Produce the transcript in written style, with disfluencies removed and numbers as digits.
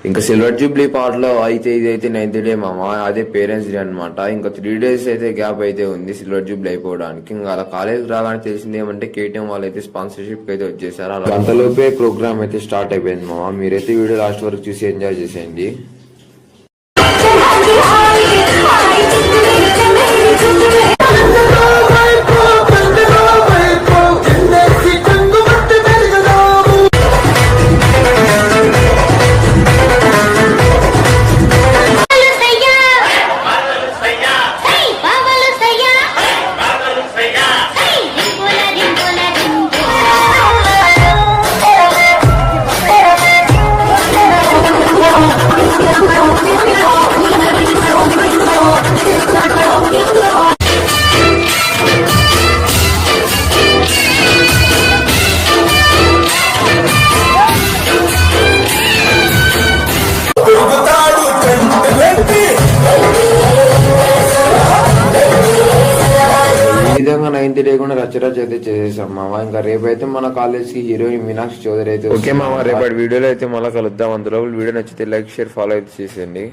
ఇంకా silver Jubilee part లో అయితే ఇదైతే 9th డే మామ, అదే పేరెంట్స్ డే అనమాట. ఇంకా 3 days అయితే గ్యాప్ అయితే ఉంది సిల్వర్ జూబ్లీ అయిపోవడానికి. ఇంకా అలా కాలేజ్ రాగానే తెలిసింది ఏమంటే కేటీఎం వాళ్ళు అయితే స్పాన్సర్షిప్ అయితే వచ్చేసారు. అలా అంతలోపే ప్రోగ్రామ్ అయితే స్టార్ట్ అయిపోయింది మామ. మీరైతే వీడియో లాస్ట్ వరకు చూసి ఎంజాయ్ చేసేయండి. విధంగా 9th డే కూడా రచరచ అయితే చేసేసాం మామ. ఇంకా రేపైతే మన కాలేజ్ కి హీరోయిన్ మీనాక్షి చౌదరి అయితే ఓకే మామ. రేపటి వీడియోలో అయితే మళ్ళీ కలుద్దాం. అందులో వీడియో నచ్చితే లైక్, షేర్, ఫాలో అయితే చేసేయండి.